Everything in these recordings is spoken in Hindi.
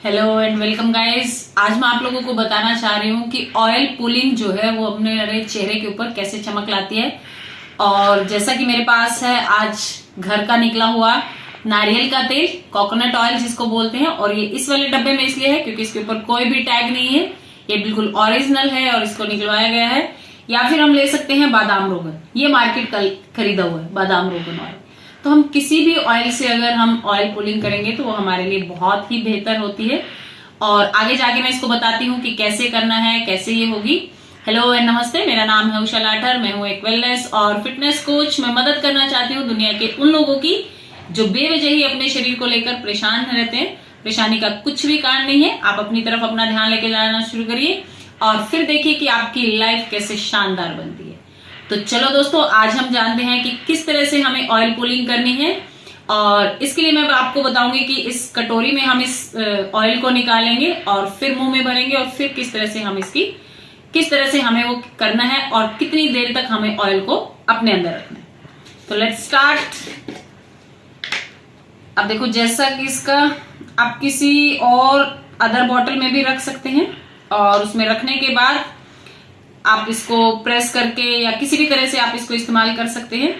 Hello and welcome guys. आज मैं आप लोगों को बताना चाह रही हूँ कि ऑयल पुलिंग जो है वो अपने चेहरे के ऊपर कैसे चमक लाती है। और जैसा कि मेरे पास है आज घर का निकला हुआ नारियल का तेल, कोकोनट ऑयल जिसको बोलते हैं, और ये इस वाले डब्बे में इसलिए है क्योंकि इसके ऊपर कोई भी टैग नहीं है, ये बिल्कुल ओरिजिनल है और इसको निकलवाया गया है। या फिर हम ले सकते हैं बादाम रोगन, ये मार्केट का खरीदा हुआ है बादाम रोगन ऑयल। तो हम किसी भी ऑयल से अगर हम ऑयल पुलिंग करेंगे तो वो हमारे लिए बहुत ही बेहतर होती है। और आगे जाके मैं इसको बताती हूँ कि कैसे करना है, कैसे ये होगी। हेलो एंड नमस्ते, मेरा नाम है उषा लाठर, मैं हूँ एक वेलनेस और फिटनेस कोच। मैं मदद करना चाहती हूँ दुनिया के उन लोगों की जो बेवजह ही अपने शरीर को लेकर परेशान रहते हैं। परेशानी का कुछ भी कारण नहीं है, आप अपनी तरफ अपना ध्यान लेके जाना शुरू करिए और फिर देखिए कि आपकी लाइफ कैसे शानदार बनती है। तो चलो दोस्तों, आज हम जानते हैं कि किस तरह से हमें ऑयल पुलिंग करनी है। और इसके लिए मैं आपको बताऊंगी कि इस कटोरी में हम इस ऑयल को निकालेंगे और फिर मुंह में भरेंगे और फिर किस तरह से हमें वो करना है और कितनी देर तक हमें ऑयल को अपने अंदर रखना है। तो लेट्स स्टार्ट। अब देखो, जैसा कि इसका आप किसी और अदर बॉटल में भी रख सकते हैं और उसमें रखने के बाद आप इसको प्रेस करके या किसी भी तरह से आप इसको इस्तेमाल कर सकते हैं।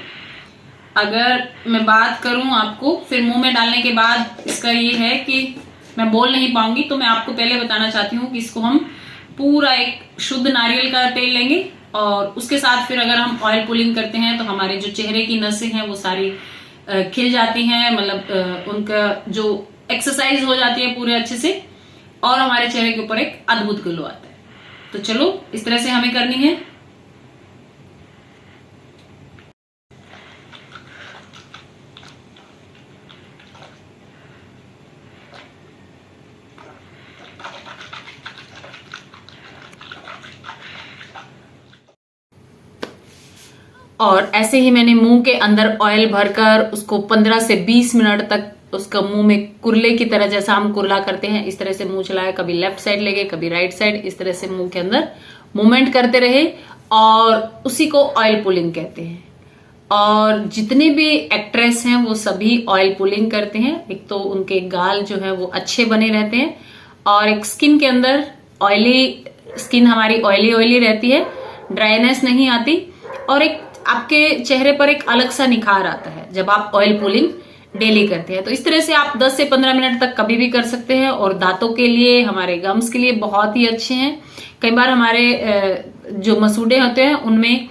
अगर मैं बात करूं आपको फिर मुंह में डालने के बाद, इसका ये है कि मैं बोल नहीं पाऊंगी, तो मैं आपको पहले बताना चाहती हूँ कि इसको हम पूरा एक शुद्ध नारियल का तेल लेंगे और उसके साथ फिर अगर हम ऑयल पुलिंग करते हैं तो हमारे जो चेहरे की नसें हैं वो सारी खिल जाती हैं, मतलब उनका जो एक्सरसाइज हो जाती है पूरे अच्छे से और हमारे चेहरे के ऊपर एक अद्भुत ग्लो आता है। तो चलो, इस तरह से हमें करनी है। और ऐसे ही मैंने मुंह के अंदर ऑयल भरकर उसको 15 से 20 मिनट तक उसका मुंह में कुरले की तरह, जैसा हम कुरला करते हैं इस तरह से मुंह चलाया, कभी लेफ्ट साइड ले गए कभी राइट साइड, इस तरह से मुंह के अंदर मूवमेंट करते रहे और उसी को ऑयल पुलिंग कहते हैं। और जितने भी एक्ट्रेस हैं वो सभी ऑयल पुलिंग करते हैं। एक तो उनके गाल जो है वो अच्छे बने रहते हैं और एक स्किन के अंदर स्किन हमारी ऑयली रहती है, ड्राइनेस नहीं आती और एक आपके चेहरे पर एक अलग सा निखार आता है जब आप ऑयल पुलिंग डेली करते हैं। तो इस तरह से आप 10 से 15 मिनट तक कभी भी कर सकते हैं और दांतों के लिए, हमारे गम्स के लिए बहुत ही अच्छे हैं। कई बार हमारे जो मसूड़े होते हैं उनमें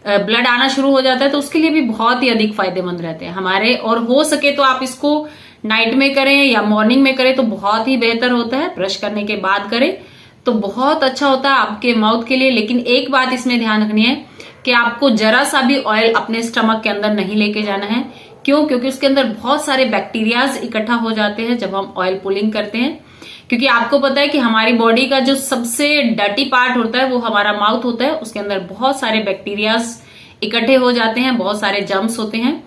ब्लड आना शुरू हो जाता है, तो उसके लिए भी बहुत ही अधिक फायदेमंद रहते हैं हमारे। और हो सके तो आप इसको नाइट में करें या मॉर्निंग में करें तो बहुत ही बेहतर होता है। ब्रश करने के बाद करें तो बहुत अच्छा होता है आपके माउथ के लिए। लेकिन एक बात इसमें ध्यान रखनी है कि आपको जरा सा भी ऑयल अपने स्टमक के अंदर नहीं लेके जाना है। क्यों? क्योंकि उसके अंदर बहुत सारे बैक्टीरियाज इकट्ठा हो जाते हैं जब हम ऑयल पुलिंग करते हैं। क्योंकि आपको पता है कि हमारी बॉडी का जो सबसे डर्टी पार्ट होता है वो हमारा माउथ होता है, उसके अंदर बहुत सारे बैक्टीरियाज इकट्ठे हो जाते हैं, बहुत सारे जर्म्स होते हैं।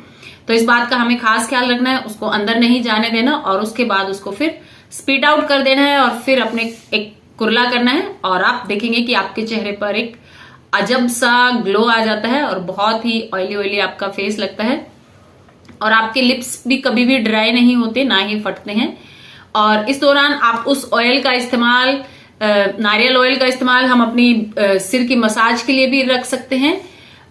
तो इस बात का हमें खास ख्याल रखना है, उसको अंदर नहीं जाने देना और उसके बाद उसको फिर स्पीट आउट कर देना है और फिर अपने एक कुरला करना है और आप देखेंगे कि आपके चेहरे पर एक अजब सा ग्लो आ जाता है और बहुत ही ऑयली आपका फेस लगता है और आपके लिप्स भी कभी भी ड्राई नहीं होते, ना ही फटते हैं। और इस दौरान आप उस ऑयल का इस्तेमाल, नारियल ऑयल का इस्तेमाल हम अपनी सिर की मसाज के लिए भी रख सकते हैं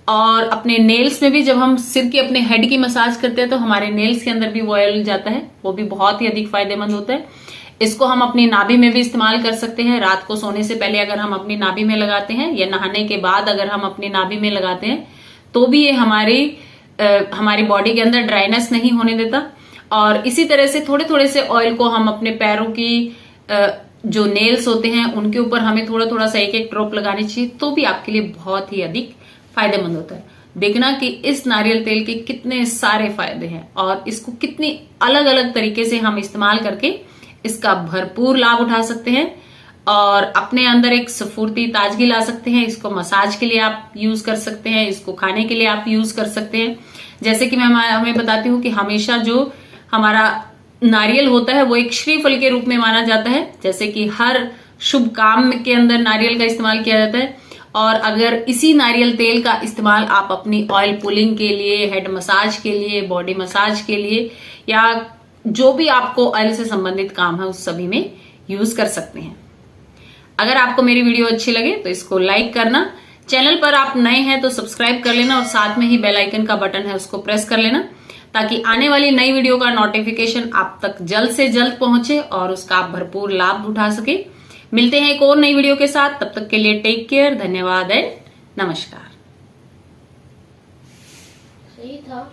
और अपने नेल्स में भी, जब हम सिर की अपने हेड की मसाज करते हैं तो हमारे नेल्स के अंदर भी वो ऑयल जाता है, वो भी बहुत ही अधिक फायदेमंद होता है। इसको हम अपनी नाभि में भी इस्तेमाल कर सकते हैं। रात को सोने से पहले अगर हम अपनी नाभि में लगाते हैं या नहाने के बाद अगर हम अपनी नाभि में लगाते हैं तो भी ये हमारी बॉडी के अंदर ड्राइनेस नहीं होने देता। और इसी तरह से थोड़े थोड़े से ऑयल को हम अपने पैरों की जो नेल्स होते हैं उनके ऊपर हमें थोड़ा थोड़ा सा एक ड्रॉप लगानी चाहिए, तो भी आपके लिए बहुत ही अधिक फायदेमंद होता है। देखना कि इस नारियल तेल के कितने सारे फायदे हैं और इसको कितनी अलग अलग तरीके से हम इस्तेमाल करके इसका भरपूर लाभ उठा सकते हैं और अपने अंदर एक स्फूर्ति, ताजगी ला सकते हैं। इसको मसाज के लिए आप यूज कर सकते हैं, इसको खाने के लिए आप यूज कर सकते हैं। जैसे कि मैं हमें बताती हूँ कि हमेशा जो हमारा नारियल होता है वो एक श्रीफल के रूप में माना जाता है। जैसे कि हर शुभ काम के अंदर नारियल का इस्तेमाल किया जाता है और अगर इसी नारियल तेल का इस्तेमाल आप अपनी ऑयल पुलिंग के लिए, हेड मसाज के लिए, बॉडी मसाज के लिए या जो भी आपको ऑयल से संबंधित काम है उस सभी में यूज कर सकते हैं। अगर आपको मेरी वीडियो अच्छी लगे तो इसको लाइक करना, चैनल पर आप नए हैं तो सब्सक्राइब कर लेना और साथ में ही बेल आइकन का बटन है उसको प्रेस कर लेना, ताकि आने वाली नई वीडियो का नोटिफिकेशन आप तक जल्द से जल्द पहुंचे और उसका आप भरपूर लाभ उठा सके। मिलते हैं एक और नई वीडियो के साथ, तब तक के लिए टेक केयर, धन्यवाद एंड नमस्कार। सही था।